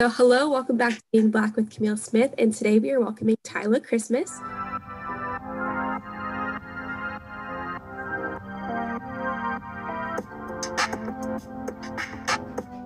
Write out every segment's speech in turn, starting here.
So, hello, welcome back to Being Black with Camille Smith, and today we are welcoming Tyla Christmas.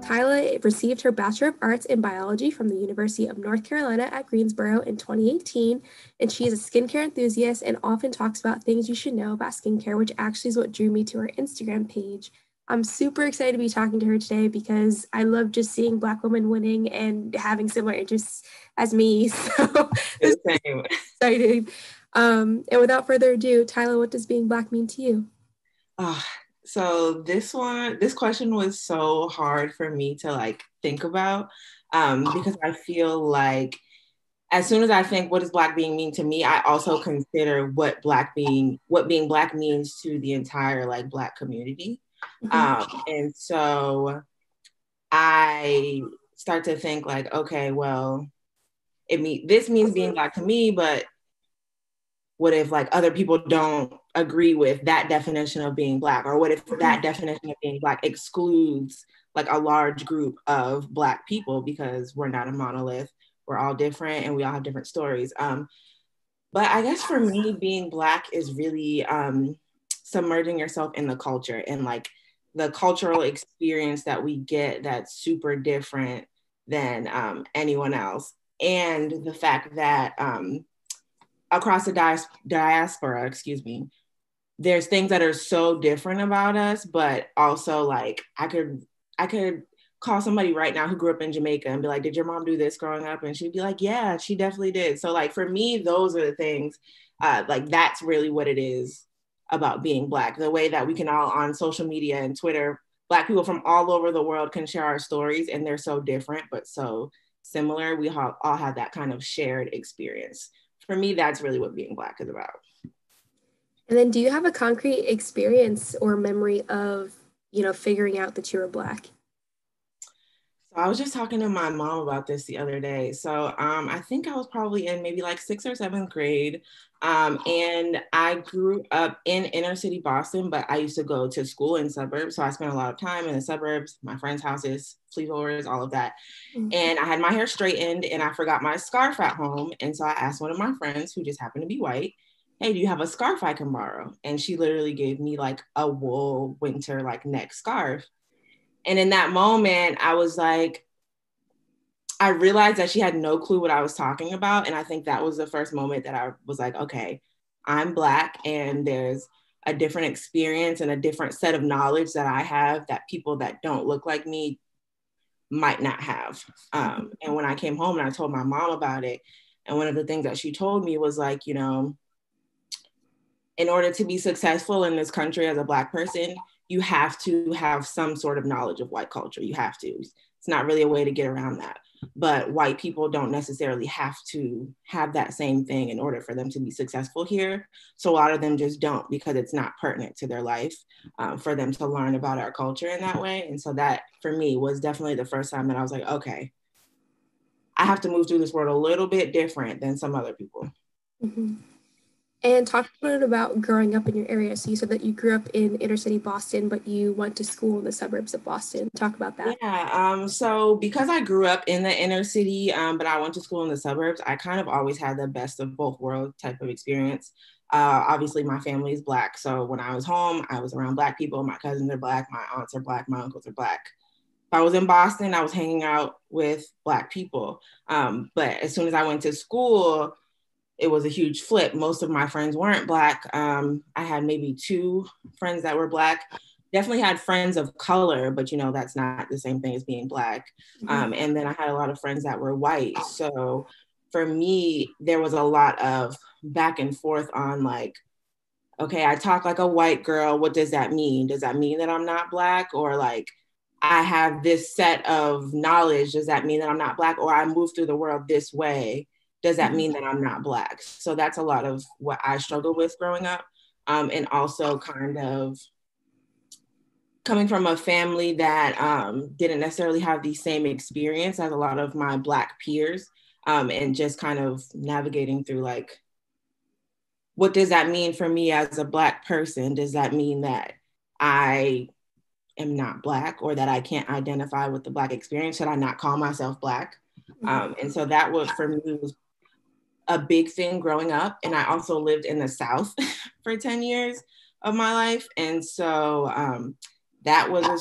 Tyla received her Bachelor of Arts in Biology from the University of North Carolina at Greensboro in 2018, and she is a skincare enthusiast and often talks about things you should know about skincare, which actually is what drew me to her Instagram page. I'm super excited to be talking to her today because I love just seeing Black women winning and having similar interests as me. So this is Same. exciting. And without further ado, Tyla, what does being Black mean to you? Uh, so this question was so hard for me to think about because I feel like as soon as I think what does Black being mean to me, I also consider what being Black means to the entire Black community. Mhm. And so I start to think okay, well, this means being Black to me, but what if other people don't agree with that definition of being Black, or what if that definition of being Black excludes a large group of Black people, because we're not a monolith, we're all different and we all have different stories. But I guess for me, being Black is really submerging yourself in the culture and the cultural experience that we get that's super different than anyone else, and the fact that across the diaspora, excuse me, there's things that are so different about us, but also I could call somebody right now who grew up in Jamaica and be like, did your mom do this growing up? And she'd be like, yeah, she definitely did. So for me, those are the things, that's really what it is about being Black. The way that we can all on social media and Twitter, Black people from all over the world can share our stories, and they're so different, but so similar. We all have that kind of shared experience. For me, that's really what being Black is about. And then, do you have a concrete experience or memory of, figuring out that you were Black? So I was just talking to my mom about this the other day. So I think I was probably in maybe sixth or seventh grade. And I grew up in inner city Boston, but I used to go to school in suburbs. So I spent a lot of time in the suburbs, my friends' houses, sleepovers, all of that. And I had my hair straightened and I forgot my scarf at home. And so I asked one of my friends, who just happened to be white, hey, do you have a scarf I can borrow? And she literally gave me a wool winter neck scarf. And in that moment, I realized that she had no clue what I was talking about. And I think that was the first moment that I was like, okay, I'm Black and there's a different experience and a different set of knowledge that I have that people that don't look like me might not have. And when I came home and I told my mom about it, and one of the things that she told me was in order to be successful in this country as a Black person, you have to have some sort of knowledge of white culture. You have to. It's not really a way to get around that. But white people don't necessarily have to have that same thing in order for them to be successful here. So a lot of them just don't, because it's not pertinent to their life for them to learn about our culture in that way. And so that for me was definitely the first time that I was like, okay, I have to move through this world a little bit different than some other people. Mm-hmm. And talk a little bit about growing up in your area. So you said that you grew up in inner city Boston, but you went to school in the suburbs of Boston. Talk about that. Yeah, so because I grew up in the inner city, but I went to school in the suburbs, I kind of always had the best of both worlds type of experience. Obviously, my family is Black. So when I was home, I was around Black people. My cousins are Black, my aunts are Black, my uncles are Black. If I was in Boston, I was hanging out with Black people. But as soon as I went to school, it was a huge flip. Most of my friends weren't Black. I had maybe two friends that were Black. Definitely had friends of color, but that's not the same thing as being Black. And then I had a lot of friends that were white. So for me, there was a lot of back and forth on okay, I talk like a white girl. What does that mean? Does that mean that I'm not Black? Or I have this set of knowledge. Does that mean that I'm not Black? Or I move through the world this way. Does that mean that I'm not Black? So that's a lot of what I struggled with growing up. And also kind of coming from a family that didn't necessarily have the same experience as a lot of my Black peers, and just kind of navigating through what does that mean for me as a Black person? Does that mean that I am not Black, or that I can't identify with the Black experience? Should I not call myself Black? And so that was, for me, was a big thing growing up. And I also lived in the South for 10 years of my life. And so that was a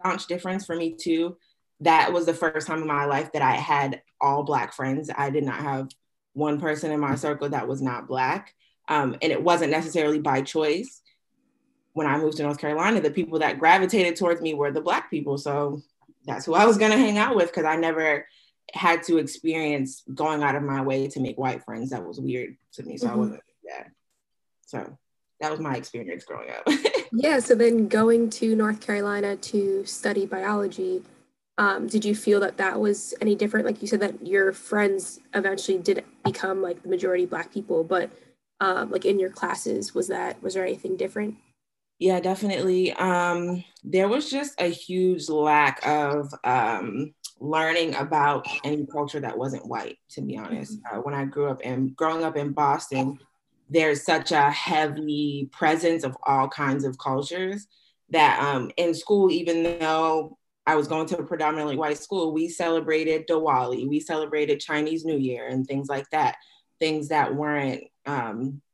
staunch difference for me too. That was the first time in my life that I had all Black friends. I did not have one person in my circle that was not Black. And it wasn't necessarily by choice. When I moved to North Carolina, the people that gravitated towards me were the Black people. So that's who I was going to hang out with, because I never had to experience going out of my way to make white friends. That was weird to me. So I wasn't that. So that was my experience growing up. Yeah, so then going to North Carolina to study biology, did you feel that that was any different? Like you said that your friends eventually did become like the majority Black people, but like in your classes, was there anything different? Yeah, definitely. There was just a huge lack of learning about any culture that wasn't white, to be honest. When I growing up in Boston, there's such a heavy presence of all kinds of cultures that in school, even though I was going to a predominantly white school, we celebrated Diwali, we celebrated Chinese New Year and things like that, things that weren't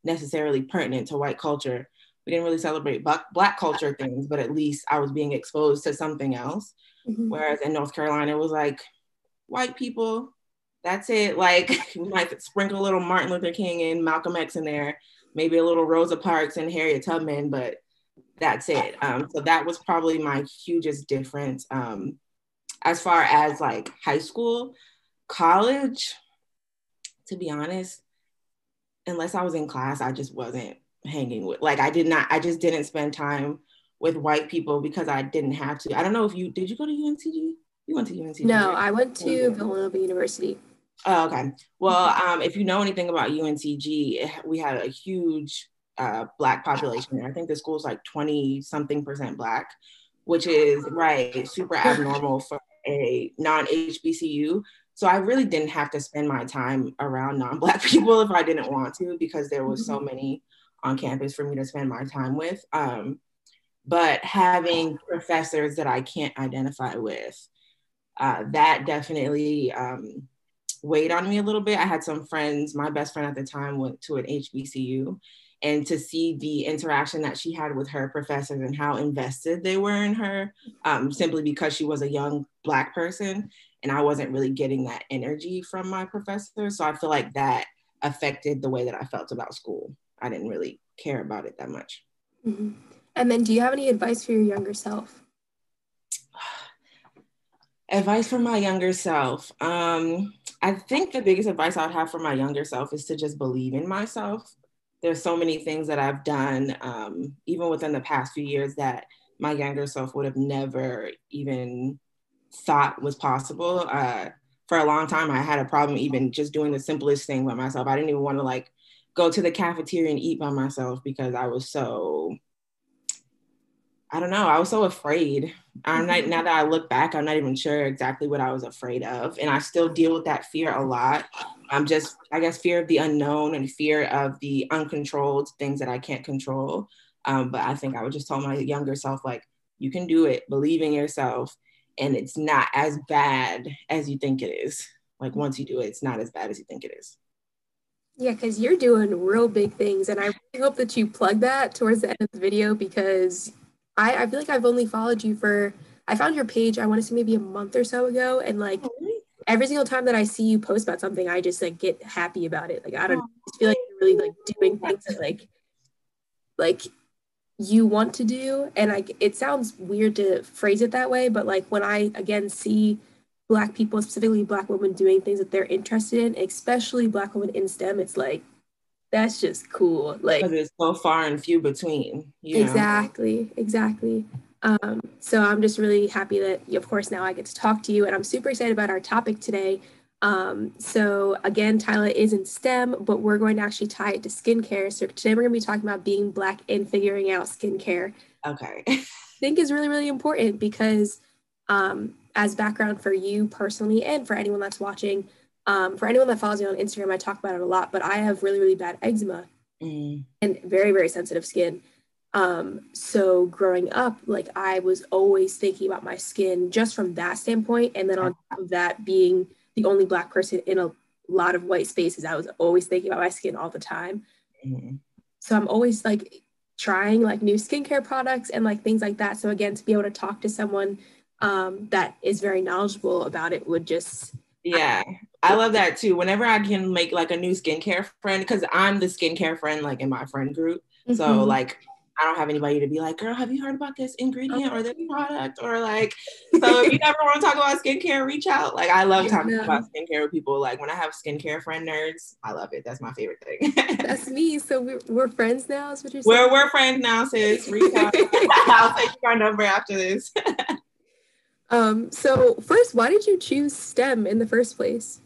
necessarily pertinent to white culture. We didn't really celebrate Black culture things, but at least I was being exposed to something else. Whereas in North Carolina, it was like, white people, that's it. Like, we might sprinkle a little Martin Luther King and Malcolm X in there, maybe a little Rosa Parks and Harriet Tubman, but that's it. So that was probably my hugest difference. As far as like high school, college, to be honest, unless I was in class, I just wasn't hanging with, like, I just didn't spend time with white people because I didn't have to. I don't know if did you go to UNCG? You went to UNCG? No, right? I went to Villanova University. Oh, okay. Well, if you know anything about UNCG, we had a huge Black population there. I think the school's like 20-something% Black, which is super abnormal for a non-HBCU. So I really didn't have to spend my time around non-Black people if I didn't want to, because there was so many on campus for me to spend my time with. But having professors that I can't identify with, that definitely weighed on me a little bit. I had some friends, my best friend at the time went to an HBCU, and to see the interaction that she had with her professors and how invested they were in her, simply because she was a young Black person, and I wasn't really getting that energy from my professor. So I feel like that affected the way that I felt about school. I didn't really care about it that much. And then do you have any advice for your younger self? Advice for my younger self. I think the biggest advice I would have for my younger self is to just believe in myself. There's so many things that I've done, even within the past few years, that my younger self would have never even thought was possible. For a long time, I had a problem even just doing the simplest thing by myself. I didn't even want to like go to the cafeteria and eat by myself because I was so, I don't know, I was so afraid. Now that I look back, I'm not even sure exactly what I was afraid of. And I still deal with that fear a lot. I guess, fear of the unknown and fear of the uncontrolled things that I can't control. But I think I would just tell my younger self, like, you can do it, believe in yourself. And it's not as bad as you think it is. Like, once you do it, it's not as bad as you think it is. Yeah, because you're doing real big things. And I really hope that you plug that towards the end of the video, because I feel like I've only followed you I found your page, I want to say maybe a month or so ago. And like every single time that I see you post about something, I just like get happy about it. Like, I don't know, I just feel like you're really like doing things that like you want to do. And like, it sounds weird to phrase it that way, but like when I again see Black people, specifically Black women, doing things that they're interested in, especially Black women in STEM, it's like, that's just cool. Like, Because it's so far and few between, exactly. So I'm just really happy that, of course, now I get to talk to you, and I'm super excited about our topic today. So again, Tyla is in STEM, but we're going to actually tie it to skincare. So today we're going to be talking about being Black and figuring out skincare. Okay. I think is really, really important because as background for you personally and for anyone that's watching, for anyone that follows me on Instagram, I talk about it a lot, but I have really, really bad eczema and very, very sensitive skin. So growing up, like I was always thinking about my skin just from that standpoint. And then on top of that, being the only Black person in a lot of white spaces, I was always thinking about my skin all the time. Mm-hmm. So I'm always like trying like new skincare products and like things like that. So again, to be able to talk to someone that is very knowledgeable about it would just Yeah, I love that too. Whenever I can make like a new skincare friend, because I'm the skincare friend like in my friend group. So Mhm. like I don't have anybody to be like, girl, have you heard about this ingredient or this Oh, product? Or like, so if you ever want to talk about skincare, reach out. Like I love yeah, talking about no, skincare with people. Like when I have skincare friend nerds, I love it. That's my favorite thing. that's me. So we're friends now, is what you're saying? We're friends now, sis. Reach out. I'll take your number after this. So first, why did you choose STEM in the first place?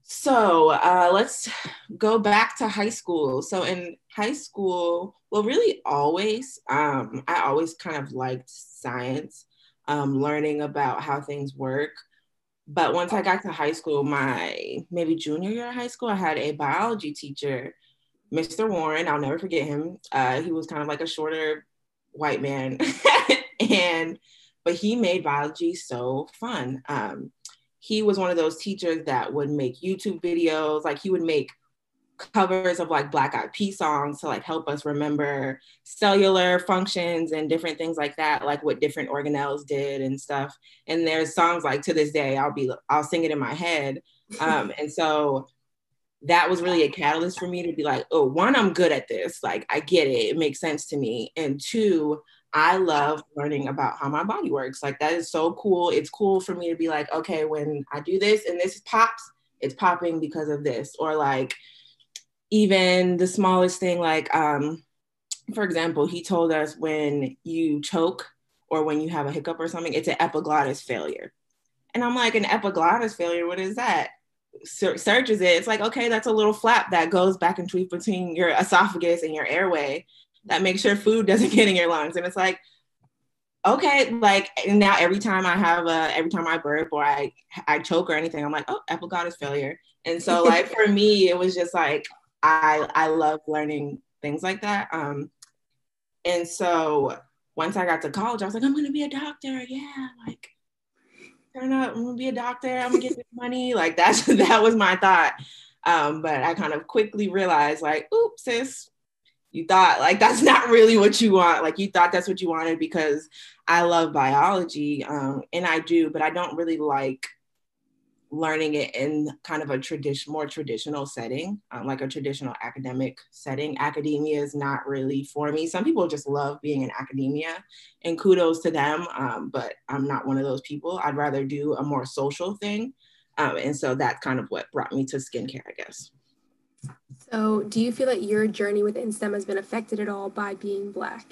So let's go back to high school. So in high school, well, really always, I always kind of liked science, learning about how things work. But once I got to high school, my maybe junior year of high school, I had a biology teacher, Mr. Warren. I'll never forget him. He was kind of like a shorter white man, and but he made biology so fun. He was one of those teachers that would make YouTube videos. Like he would make covers of like Black Eyed Peas songs to like help us remember cellular functions and different things like that, like what different organelles did and stuff. And there's songs like to this day, I'll sing it in my head. And so that was really a catalyst for me to be like, oh, one, I'm good at this. Like, I get it. It makes sense to me. And two, I love learning about how my body works. Like, that is so cool. It's cool for me to be like, okay, when I do this and this pops, it's popping because of this. Or like, even the smallest thing, like, for example, he told us when you choke or when you have a hiccup or something, it's an epiglottis failure. And I'm like, an epiglottis failure, what is that? Searches it, it's like, okay, that's a little flap that goes back and forth between your esophagus and your airway that makes sure food doesn't get in your lungs. And it's like, okay, like, and now every time I burp or I choke or anything, I'm like, oh, epiglottis failure. And so like for me, it was just like I love learning things like that. And so once I got to college, I was like, I'm gonna be a doctor. Yeah, like turn up, I'm gonna be a doctor, I'm gonna get this money. Like that was my thought. But I kind of quickly realized, like, oops, sis, you thought like that's not really what you want. Like you thought that's what you wanted because I love biology, and I do, but I don't really like learning it in kind of a more traditional setting, like a traditional academic setting. Academia is not really for me. Some people just love being in academia, and kudos to them, but I'm not one of those people. I'd rather do a more social thing. And so that's kind of what brought me to skincare, I guess. So, do you feel that your journey within STEM has been affected at all by being Black?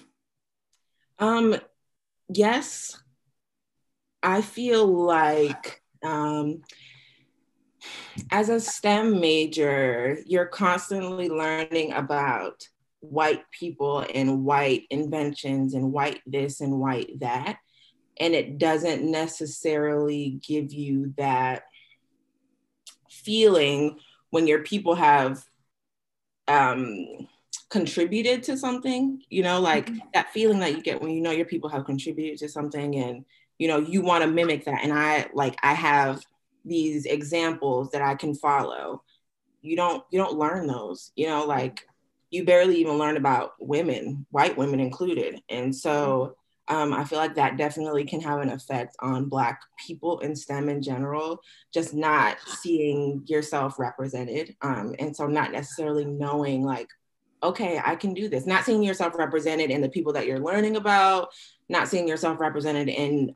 Um, yes, I feel like as a STEM major, you're constantly learning about white people and white inventions and white this and white that. And it doesn't necessarily give you that feeling when your people have contributed to something, like that feeling that you get when you know your people have contributed to something and, you want to mimic that. And I have these examples that I can follow. You don't learn those, like you barely even learn about women, white women included. And so I feel like that definitely can have an effect on Black people in STEM in general, just not seeing yourself represented. And so not necessarily knowing like, okay, I can do this. Not seeing yourself represented in the people that you're learning about, not seeing yourself represented in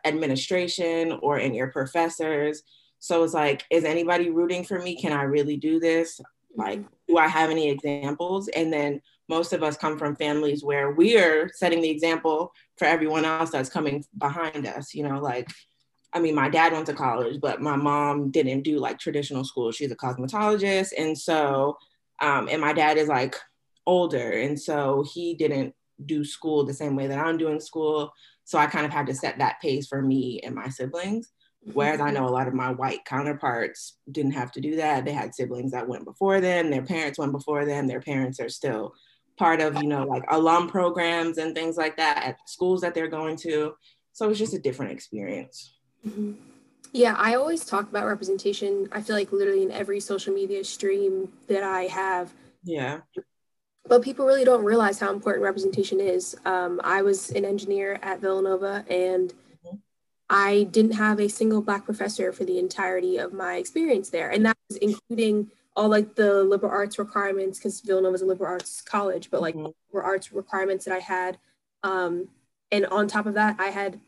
administration or in your professors. So it's like, is anybody rooting for me? Can I really do this? Like, do I have any examples? And then most of us come from families where we're setting the example for everyone else that's coming behind us, like, I mean, my dad went to college, but my mom didn't do like traditional school. She's a cosmetologist. And so, and my dad is like older. And so he didn't do school the same way that I'm doing school. So I kind of had to set that pace for me and my siblings. Whereas I know a lot of my white counterparts didn't have to do that. They had siblings that went before them, their parents went before them, their parents are still part of, like alum programs and things like that at schools that they're going to. So it's just a different experience. Mm-hmm. Yeah, I always talk about representation. I feel like literally in every social media stream that I have. Yeah. But people really don't realize how important representation is. I was an engineer at Villanova, and I didn't have a single Black professor for the entirety of my experience there. And that was including all like the liberal arts requirements, because Villanova is a liberal arts college, but like liberal arts requirements that I had. And on top of that, I had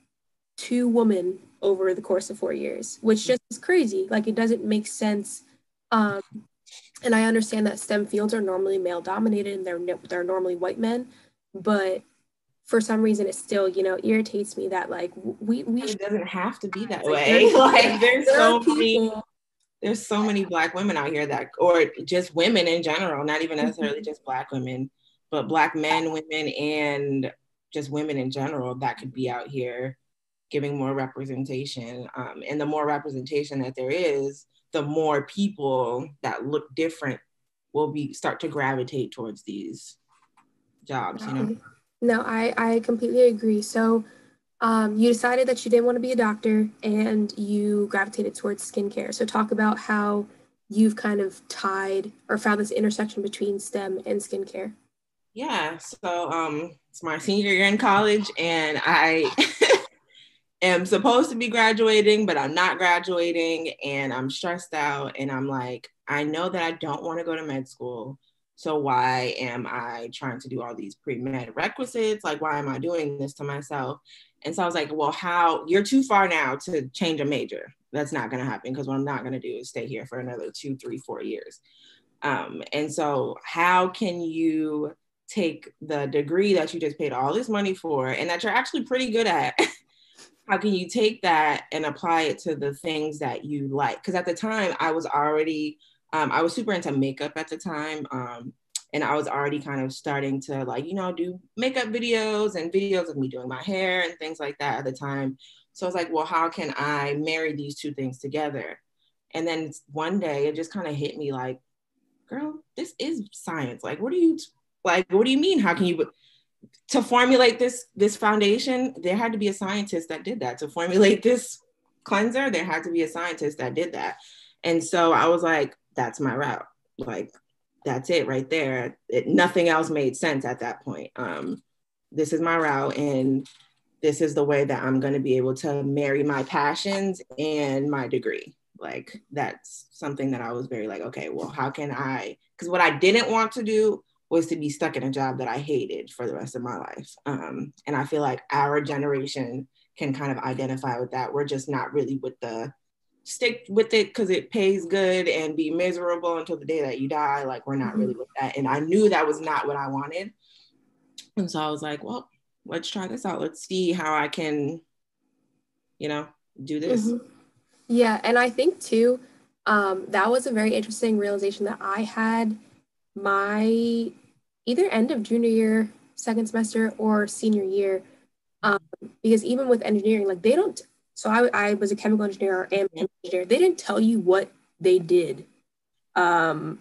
2 women over the course of 4 years, which just is crazy. Like, it doesn't make sense. And I understand that STEM fields are normally male dominated and they're normally white men, but for some reason it still, irritates me that like we it doesn't have to be that way. Like there's so many Black women out here that, or just women in general, not even necessarily just Black women, but Black men, women, and just women in general that could be out here giving more representation. And the more representation that there is, the more people that look different will start to gravitate towards these jobs, No, I completely agree. So you decided that you didn't want to be a doctor and you gravitated towards skincare. So talk about how you've kind of tied or found this intersection between STEM and skincare. Yeah, so it's my senior year in college, and I am supposed to be graduating, but I'm not graduating, and I'm stressed out, and I'm like, I know that I don't want to go to med school, so why am I trying to do all these pre-med requisites? Like, why am I doing this to myself? And so I was like, well, you're too far now to change a major. That's not going to happen, because what I'm not going to do is stay here for another 2, 3, 4 years. And so how can you take the degree that you just paid all this money for and that you're actually pretty good at? How can you take that and apply it to the things that you like? Because at the time I was already, I was super into makeup at the time. And I was already kind of starting to like, do makeup videos and videos of me doing my hair and things like that at the time. So I was like, well, how can I marry these 2 things together? And then one day it just kind of hit me like, girl, this is science. Like, what do you mean? How can you, to formulate this foundation, there had to be a scientist that did that. To formulate this cleanser, there had to be a scientist that did that. And so I was like, that's my route. Like, that's it right there. Nothing else made sense at that point. This is my route, and this is the way that I'm going to be able to marry my passions and my degree. Like, that's something that I was very like, okay, well, how can I, because what I didn't want to do was to be stuck in a job that I hated for the rest of my life. And I feel like our generation can kind of identify with that. We're just not really with the stick with it because it pays good and be miserable until the day that you die. Like, we're not really with that. And I knew that was not what I wanted. And so I was like, well, let's try this out. Let's see how I can, do this. Yeah, and I think too, that was a very interesting realization that I had my either end of junior year, second semester, or senior year. Because even with engineering, like they don't, so I was a chemical engineer or am a chemical engineer. They didn't tell you what they did. And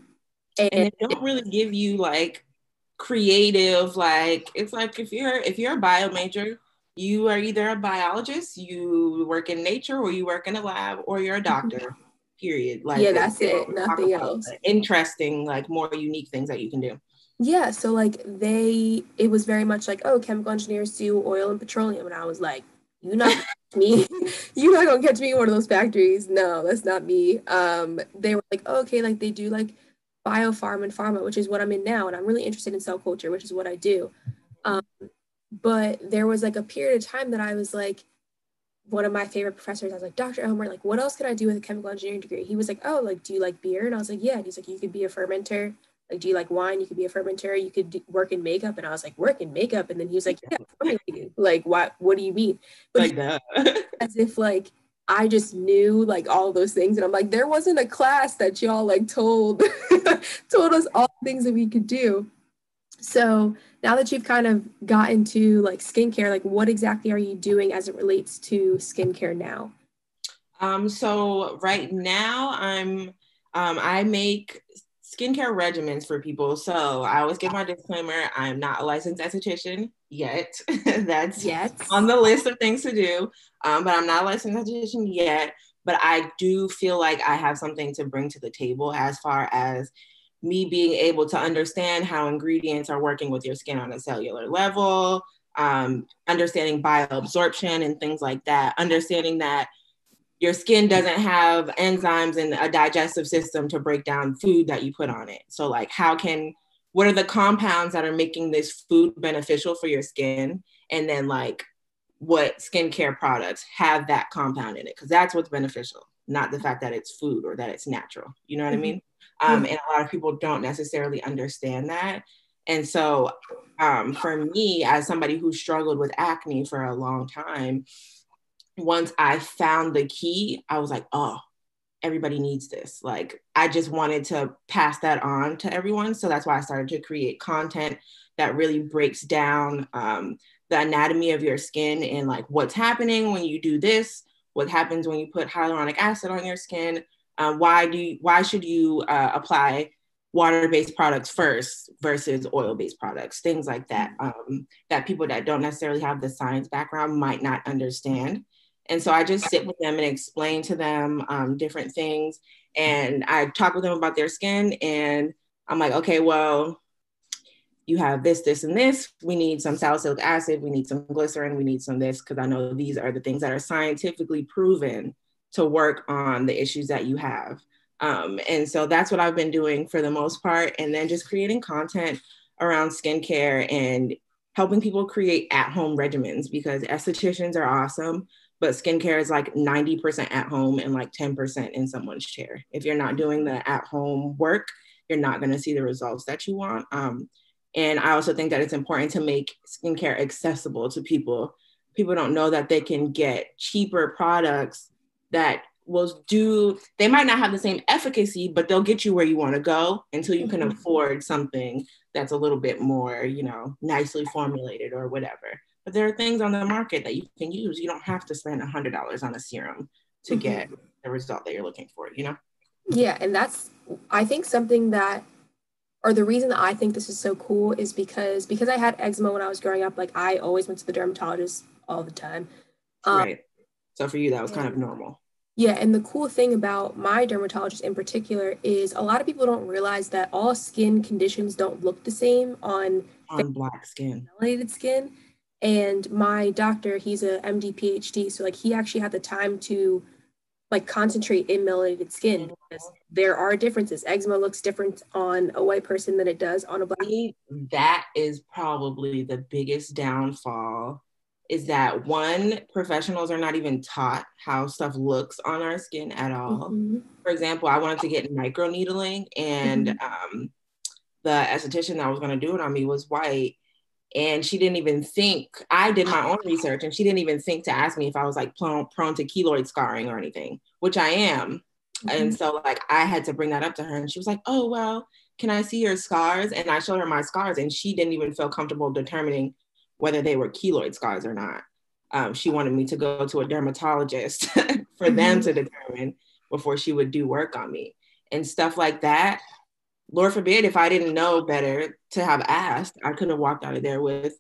they don't really give you like creative, like, it's like if you're a bio major, you are either a biologist, you work in nature, or you work in a lab, or you're a doctor, period. Like, yeah, that's it, nothing else. Interesting, like more unique things that you can do. Yeah, so like it was very much like, oh, chemical engineers do oil and petroleum. And I was like, you're not me. You're not gonna catch me in one of those factories. No, that's not me. They were like, oh, okay, like they do like biopharm and pharma, which is what I'm in now. And I'm really interested in cell culture, which is what I do. But there was like a period of time that I was like, one of my favorite professors, I was like, Dr. Elmer, like, what else could I do with a chemical engineering degree? He was like, oh, like, do you like beer? And I was like, yeah. And he's like, you could be a fermenter. Like, do you like wine? You could be a fermenter. You could work in makeup. And I was like, work in makeup. And then he was like, yeah, formulating. Like, what do you mean? But like that. As if like I just knew like all those things. And I'm like, there wasn't a class that y'all like told us all the things that we could do. So now that you've kind of got into like skincare, like what exactly are you doing as it relates to skincare now? So right now I make skincare regimens for people. So I always give my disclaimer, I'm not a licensed esthetician yet. That's on the list of things to do, but I'm not a licensed esthetician yet. But I do feel like I have something to bring to the table as far as me being able to understand how ingredients are working with your skin on a cellular level, understanding bioabsorption and things like that, understanding that your skin doesn't have enzymes and a digestive system to break down food that you put on it. So like what are the compounds that are making this food beneficial for your skin? And then like what skincare products have that compound in it? Because that's what's beneficial, not the fact that it's food or that it's natural. You know what I mean? And a lot of people don't necessarily understand that. And so for me, as somebody who struggled with acne for a long time, once I found the key, I was like, oh, everybody needs this. Like, I just wanted to pass that on to everyone. So that's why I started to create content that really breaks down the anatomy of your skin and like what's happening when you do this, what happens when you put hyaluronic acid on your skin. Why should you apply water-based products first versus oil-based products, things like that, that people that don't necessarily have the science background might not understand. And so I just sit with them and explain to them different things. And I talk with them about their skin. And I'm like, okay, well, you have this, this, and this. We need some salicylic acid. We need some glycerin. We need some this, because I know these are the things that are scientifically proven to work on the issues that you have. And so that's what I've been doing for the most part. And then just creating content around skincare and helping people create at-home regimens, because estheticians are awesome, but skincare is like 90% at home and like 10% in someone's chair. If you're not doing the at-home work, you're not going to see the results that you want. And I also think that it's important to make skincare accessible to people. People don't know that they can get cheaper products that they might not have the same efficacy, but they'll get you where you want to go until you can afford something that's a little bit more, nicely formulated or whatever. But there are things on the market that you can use. You don't have to spend $100 on a serum to get the result that you're looking for, Yeah, and that's, I think something that, or the reason that I think this is so cool is because I had eczema when I was growing up. Like, I always went to the dermatologist all the time. Right. So for you, that was kind of normal. Yeah, and the cool thing about my dermatologist in particular is a lot of people don't realize that all skin conditions don't look the same on black skin, melanated skin. And my doctor, he's a MD PhD, so like he actually had the time to like concentrate in melanated skin, because there are differences. Eczema looks different on a white person than it does on a black. That is probably the biggest downfall, is that one, professionals are not even taught how stuff looks on our skin at all. For example, I wanted to get microneedling, and the esthetician that was going to do it on me was white. And she didn't even think, I did my own research, and she didn't even think to ask me if I was like prone to keloid scarring or anything, which I am. And so like I had to bring that up to her, and she was like, oh, well, can I see your scars? And I showed her my scars, and she didn't even feel comfortable determining whether they were keloid scars or not. She wanted me to go to a dermatologist for them to determine before she would do work on me and stuff like that. Lord forbid, if I didn't know better to have asked, I could have walked out of there with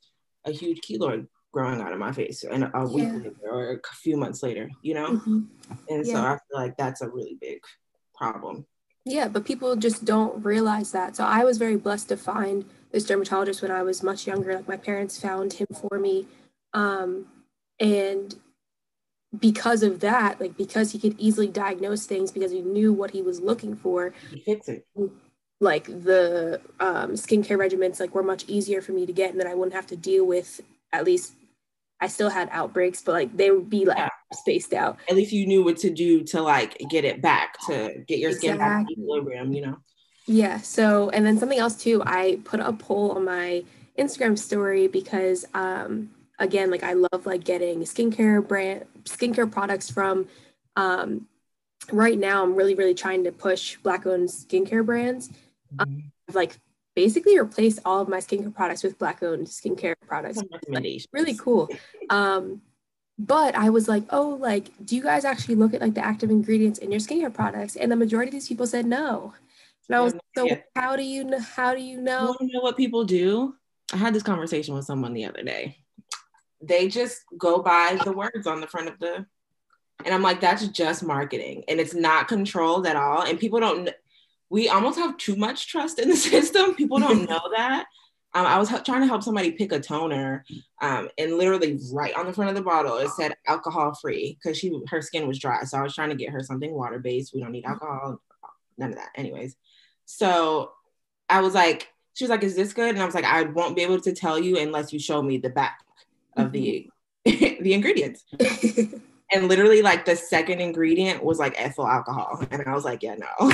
a huge keloid growing out of my face and a week later or a few months later, And so I feel like that's a really big problem. Yeah, but people just don't realize that. So I was very blessed to find this dermatologist when I was much younger. Like, my parents found him for me. And because of that, like, because he could easily diagnose things, because he knew what he was looking for, he fix it. Like, the skincare regimens like were much easier for me to get, and then I wouldn't have to deal with, at least I still had outbreaks, but like they would be like spaced out. At least you knew what to do to like get it back, to get your skin back to equilibrium, Yeah. So, and then something else too, I put a poll on my Instagram story because again, like, I love like getting skincare products from right now I'm really, really trying to push Black-owned skincare brands. I've like basically replaced all of my skincare products with Black-owned skincare products. Like, really cool. But I was like, oh, like, do you guys actually look at like the active ingredients in your skincare products? And the majority of these people said no. And I I was have no so, idea. how do you know? How do you You know? want to know what people do? I had this conversation with someone the other day. They just go by the words on the front of the, and I'm like, that's just marketing, and it's not controlled at all. And people don't. We almost have too much trust in the system. People don't know that. I was trying to help somebody pick a toner, and literally right on the front of the bottle it said alcohol free because her skin was dry. So I was trying to get her something water based. We don't need alcohol, none of that. Anyways, so I was like, she was like, "Is this good?" And I was like, "I won't be able to tell you unless you show me the back of the the ingredients." And literally, like the second ingredient was like ethyl alcohol, and I was like, "Yeah, no."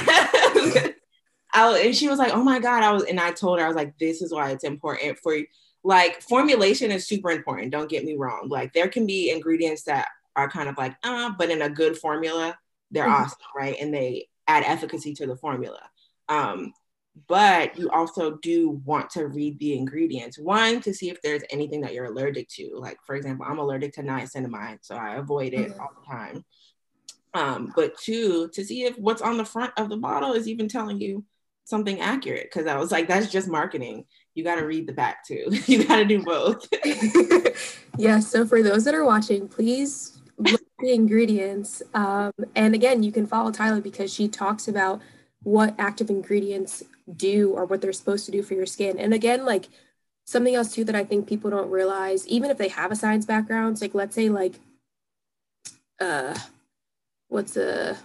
And she was like, "Oh my God." And I told her, I was like, "This is why it's important for you. Like formulation is super important. Don't get me wrong. Like there can be ingredients that are kind of like, but in a good formula, they're awesome, right? And they add efficacy to the formula. Um, but you also do want to read the ingredients. One, to see if there's anything that you're allergic to. Like for example, I'm allergic to niacinamide, so I avoid it all the time. But two, to see if what's on the front of the bottle is even telling you something accurate. Because I was like, that's just marketing. You got to read the back too. You got to do both. Yeah, so for those that are watching, please look at the ingredients. And again, you can follow Tyla because she talks about what active ingredients do or what they're supposed to do for your skin. And again, like something else too that I think people don't realize, even if they have a science background, like let's say like uh what's a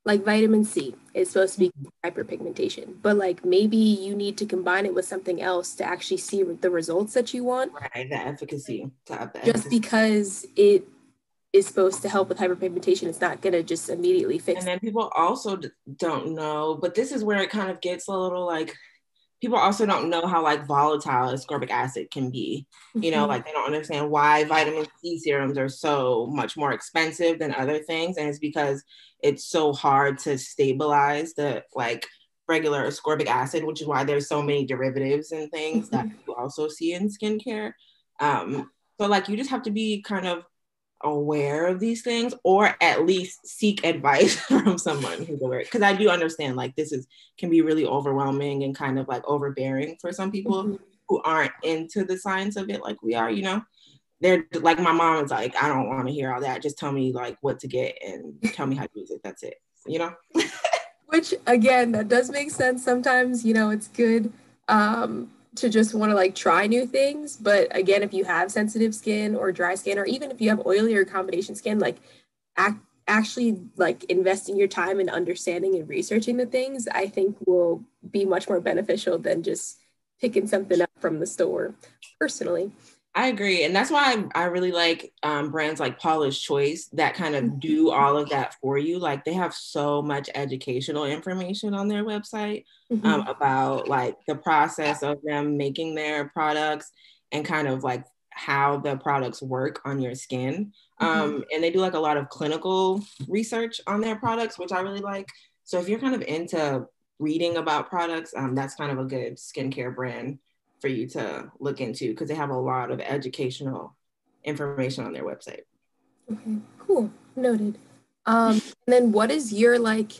like vitamin C is supposed to be hyperpigmentation, but like maybe you need to combine it with something else to actually see the results that you want. Right, the efficacy, to up the Just efficacy. because it is supposed to help with hyperpigmentation, it's not going to just immediately fix And it. then people also don't know, but this is where it kind of gets a little like, people also don't know how like volatile ascorbic acid can be. You know, like they don't understand why vitamin C serums are so much more expensive than other things. And it's because it's so hard to stabilize the like regular ascorbic acid, which is why there's so many derivatives and things that you also see in skincare. So like you just have to be kind of aware of these things, or at least seek advice from someone who's aware, because I do understand like this is can be really overwhelming and kind of like overbearing for some people who aren't into the science of it like we are, you know. They're like, my mom is like, I don't want to hear all that, just tell me like what to get and tell me how to use it, that's it, you know. Which again, that does make sense. Sometimes, you know, it's good to just want to like try new things. But again, if you have sensitive skin or dry skin, or even if you have oily or combination skin, like actually like investing your time in understanding and researching the things, I think will be much more beneficial than just picking something up from the store, personally. I agree. And that's why I really like brands like Paula's Choice that kind of do all of that for you. Like they have so much educational information on their website about like the process of them making their products and kind of like how the products work on your skin. And they do like a lot of clinical research on their products, which I really like. So if you're kind of into reading about products, that's kind of a good skincare brand for you to look into because they have a lot of educational information on their website. Okay, cool. Noted. And then what is your like,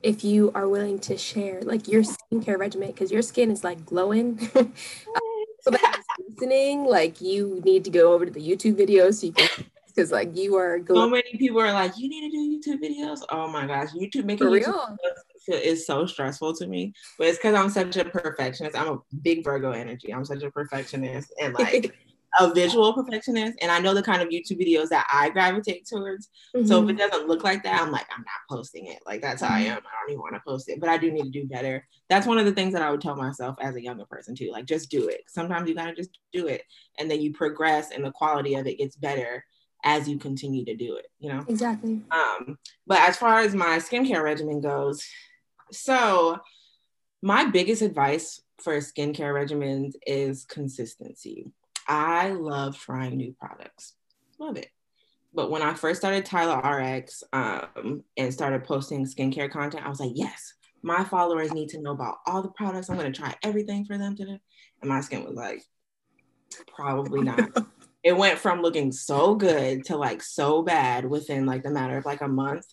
if you are willing to share, like your skincare regimen, because your skin is like glowing. So that is listening, like you need to go over to the YouTube videos so you can, because like you are So glowing many people are like, you need to do YouTube videos. Oh my gosh, making for YouTube real. videos is so stressful to me. But it's because I'm such a perfectionist. I'm a big Virgo energy. I'm such a perfectionist and like a visual perfectionist. And I know the kind of YouTube videos that I gravitate towards. So if it doesn't look like that, I'm like, I'm not posting it. Like that's how I am. I don't even want to post it. But I do need to do better. That's one of the things that I would tell myself as a younger person too. Like just do it. Sometimes you gotta just do it. And then you progress and the quality of it gets better as you continue to do it, you know? Exactly. But as far as my skincare regimen goes, so my biggest advice for skincare regimens is consistency. I love trying new products. Love it. But when I first started Tyla RX and started posting skincare content, I was like, yes, my followers need to know about all the products. I'm going to try everything for them today. And my skin was like, probably not. It went from looking so good to like so bad within like the matter of like a month.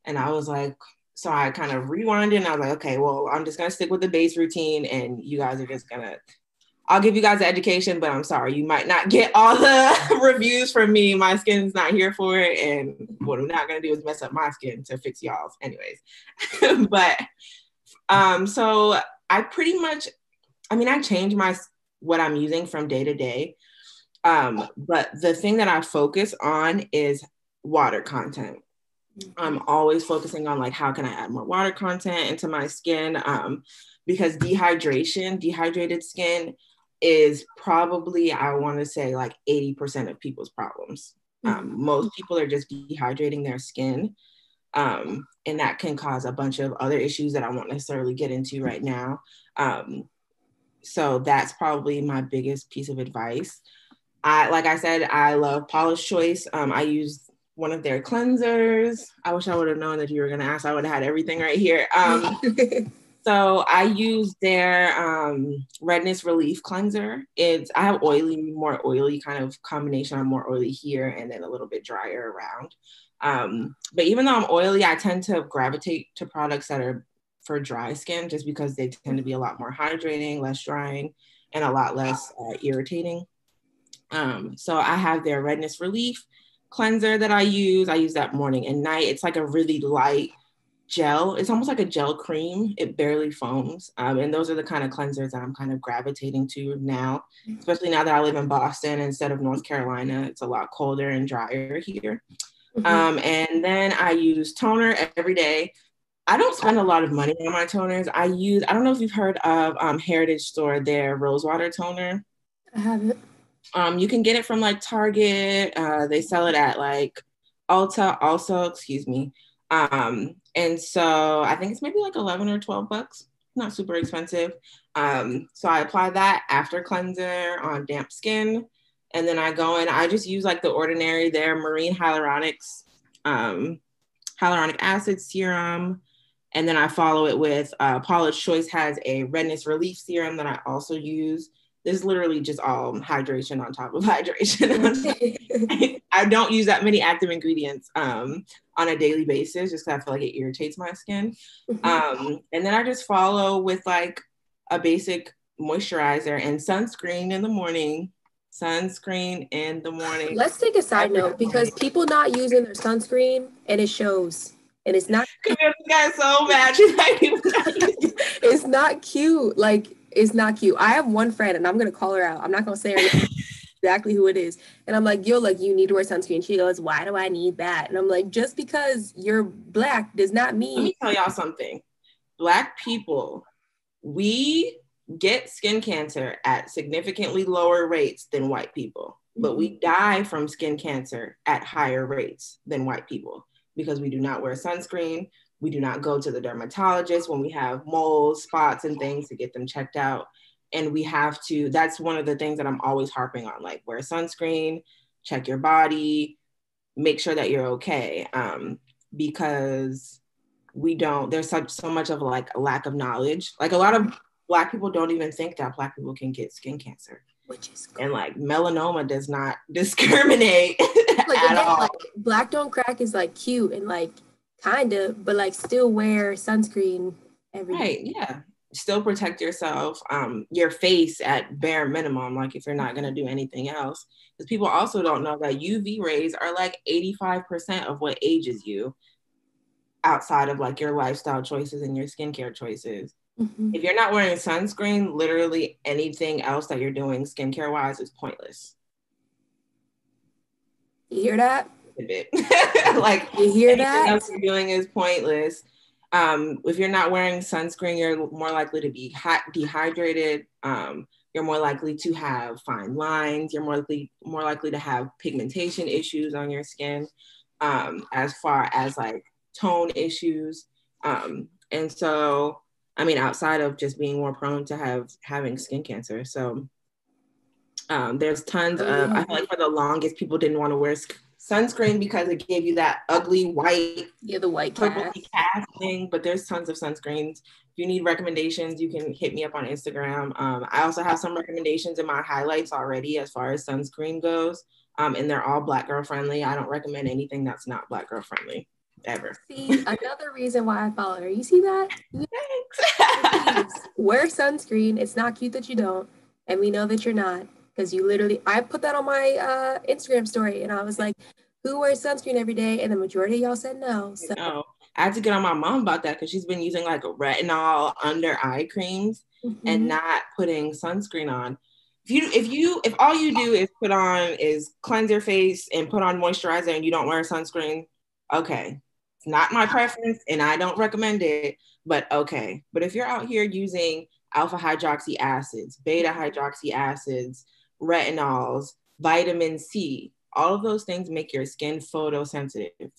And I was like, so I kind of rewinded and I was like, okay, well, I'm just gonna stick with the base routine and you guys are just gonna, I'll give you guys the education, but I'm sorry, you might not get all the reviews from me. My skin's not here for it. And what I'm not gonna do is mess up my skin to fix y'all's anyways. But so I pretty much, I mean, I change what I'm using from day to day. But the thing that I focus on is water content. I'm always focusing on like, how can I add more water content into my skin? Because dehydrated skin is probably, I want to say like 80% of people's problems. Most people are just dehydrating their skin. And that can cause a bunch of other issues that I won't necessarily get into right now. So that's probably my biggest piece of advice. Like I said, I love Paula's Choice. I use one of their cleansers. I wish I would have known that you were going to ask. I would have had everything right here. So I use their Redness Relief Cleanser. I have more oily kind of combination. I'm more oily here and then a little bit drier around. But even though I'm oily, I tend to gravitate to products that are for dry skin just because they tend to be a lot more hydrating, less drying, and a lot less irritating. So I have their Redness Relief Cleanser that I use. I use that morning and night. It's like a really light gel. It's almost like a gel cream. It barely foams. And those are the kind of cleansers that I'm kind of gravitating to now, especially now that I live in Boston instead of North Carolina. It's a lot colder and drier here. And then I use toner every day. I don't spend a lot of money on my toners. I don't know if you've heard of Heritage Store, their Rosewater toner. I haven't. You can get it from like Target. They sell it at like Ulta also, excuse me. And so I think it's maybe like 11 or 12 bucks. Not super expensive. So I apply that after cleanser on damp skin. And then I go in, I just use like the ordinary, their marine hyaluronic acid serum. And then I follow it with Paula's Choice has a redness relief serum that I also use. This is literally just all hydration on top of hydration. I don't use that many active ingredients on a daily basis just because I feel like it irritates my skin. And then I just follow with like a basic moisturizer and sunscreen in the morning. Let's take a side note because people not using their sunscreen and it shows. And it's not cute. This guy's so mad. It's not cute. Like, it's not cute. I have one friend and I'm going to call her out. I'm not going to say her name, exactly who it is. And I'm like, yo, like, you need to wear sunscreen. She goes, why do I need that? And I'm like, just because you're Black does not mean. Let me tell y'all something. Black people, we get skin cancer at significantly lower rates than white people, but we die from skin cancer at higher rates than white people because we do not wear sunscreen. We do not go to the dermatologist when we have moles, spots, and things to get them checked out. And we have to, that's one of the things that I'm always harping on, like wear sunscreen, check your body, make sure that you're okay. Because there's so much of like a lack of knowledge. Like a lot of Black people don't even think that Black people can get skin cancer. Which is cool. And like melanoma does not discriminate like, at all. Like, Black don't crack is like cute and like kind of, but like still wear sunscreen every day. Right, yeah. Still protect yourself, your face at bare minimum, like if you're not gonna do anything else. Because people also don't know that UV rays are like 85% of what ages you outside of like your lifestyle choices and your skincare choices. If you're not wearing sunscreen, literally anything else that you're doing skincare wise is pointless. You hear that? A bit. Like you hear that? Anything else you're doing is pointless. If you're not wearing sunscreen, you're more likely to be dehydrated. You're more likely to have fine lines. You're more likely to have pigmentation issues on your skin, as far as like tone issues. And so, I mean, outside of just being more prone to having skin cancer. So there's tons of, I feel like for the longest, people didn't want to wear sunscreen because it gave you that ugly white, the white cast thing. But there's tons of sunscreens. If you need recommendations, you can hit me up on Instagram. I also have some recommendations in my highlights already as far as sunscreen goes. And they're all Black girl friendly. I don't recommend anything that's not Black girl friendly. ever. See, another reason why I follow her. You see that? Thanks. Please, wear sunscreen. It's not cute that you don't. And we know that you're not. Because you literally, I put that on my Instagram story and I was like, who wears sunscreen every day? And the majority of y'all said no. So No, I had to get on my mom about that because she's been using like retinol under eye creams and not putting sunscreen on. If all you do is put on is cleanse your face and put on moisturizer and you don't wear sunscreen, okay. It's not my preference and I don't recommend it, but okay. But if you're out here using alpha hydroxy acids, beta hydroxy acids, retinols, vitamin C, all of those things make your skin photosensitive,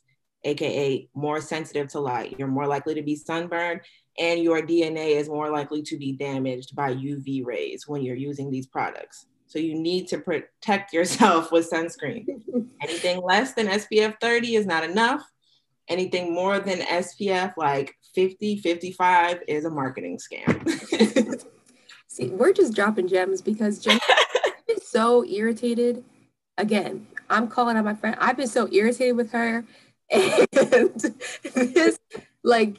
aka more sensitive to light. You're more likely to be sunburned, and your DNA is more likely to be damaged by UV rays when you're using these products. So you need to protect yourself with sunscreen. Anything less than SPF 30 is not enough. Anything more than SPF like 50, 55 is a marketing scam. see, we're just dropping gems because Jen is so irritated. Again, I'm calling out my friend. I've been so irritated with her. And this, like,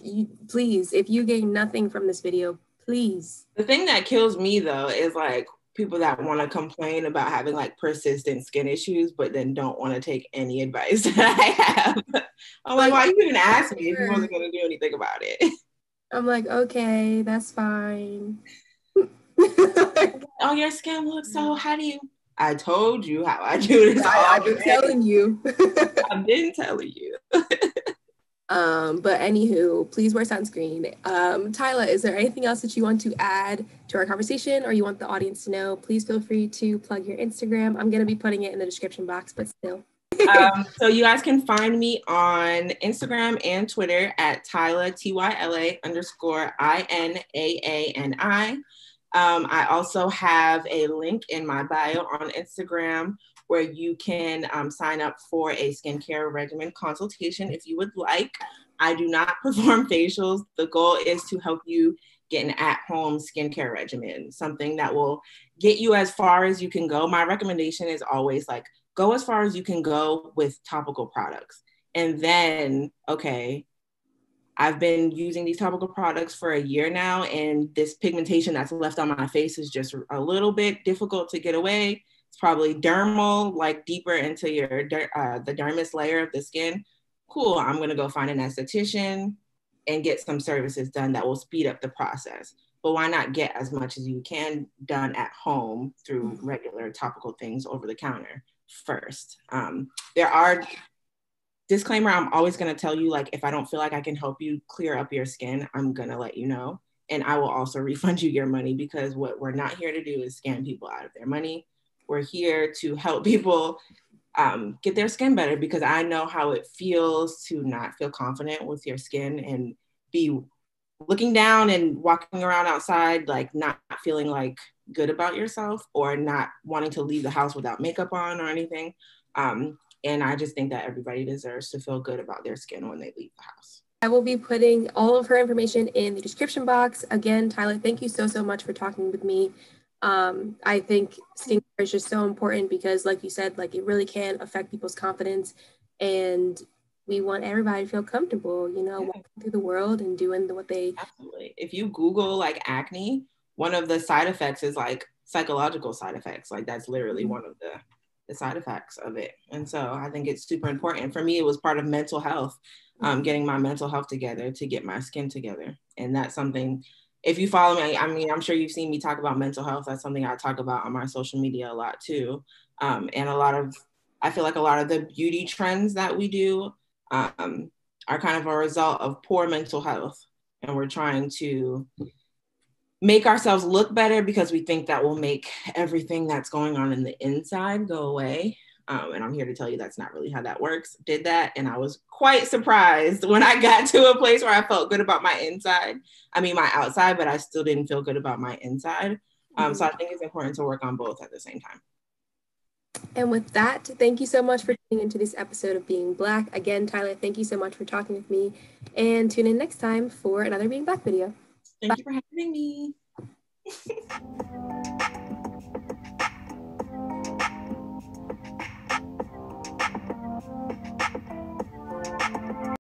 please, if you gain nothing from this video, please. The thing that kills me though is like people that want to complain about having like persistent skin issues, but then don't want to take any advice that I have. I'm like, why you even ask me if you wasn't going to do anything about it? I'm like, okay, that's fine. Oh, your skin looks so, how do you? I told you how I do this. I've been telling you. I've been telling you. But anywho, please wear sunscreen. Tyla, is there anything else that you want to add to our conversation or you want the audience to know? Please feel free to plug your Instagram. I'm going to be putting it in the description box, but still. So you guys can find me on Instagram and Twitter at Tyla, TYLA_INAANI. I also have a link in my bio on Instagram where you can sign up for a skincare regimen consultation if you would like. I do not perform facials. The goal is to help you get an at-home skincare regimen, something that will get you as far as you can go. My recommendation is always like, go as far as you can go with topical products. And then, okay, I've been using these topical products for a year now, and this pigmentation that's left on my face is just a little bit difficult to get away. It's probably dermal, like deeper into your the dermis layer of the skin. Cool, I'm gonna go find an esthetician and get some services done that will speed up the process. But why not get as much as you can done at home through regular topical things over the counter first? There are disclaimer, I'm always going to tell you, like, if I don't feel like I can help you clear up your skin, I'm going to let you know. And I will also refund you your money, because what we're not here to do is scam people out of their money. We're here to help people get their skin better, because I know how it feels to not feel confident with your skin and be looking down and walking around outside, like not feeling like good about yourself, or not wanting to leave the house without makeup on or anything. And I just think that everybody deserves to feel good about their skin when they leave the house. I will be putting all of her information in the description box. Again, Tyla, thank you so much for talking with me. I think skincare is just so important because, like you said, like it really can affect people's confidence, and we want everybody to feel comfortable, you know, walking through the world and doing what they. Absolutely. If you Google like acne, one of the side effects is like psychological side effects. Like that's literally one of the side effects of it. And so I think it's super important. For me, it was part of mental health, getting my mental health together to get my skin together. And that's something, if you follow me, I mean, I'm sure you've seen me talk about mental health. That's something I talk about on my social media a lot too. And I feel like a lot of the beauty trends that we do are kind of a result of poor mental health. And we're trying to make ourselves look better because we think that will make everything that's going on in the inside go away. And I'm here to tell you that's not really how that works. Did that, and I was quite surprised when I got to a place where I felt good about my inside. I mean, my outside, but I still didn't feel good about my inside. So I think it's important to work on both at the same time. And with that, thank you so much for tuning into this episode of Being Black. Again, Tyla, thank you so much for talking with me. And tune in next time for another Being Black video. Thank you for having me.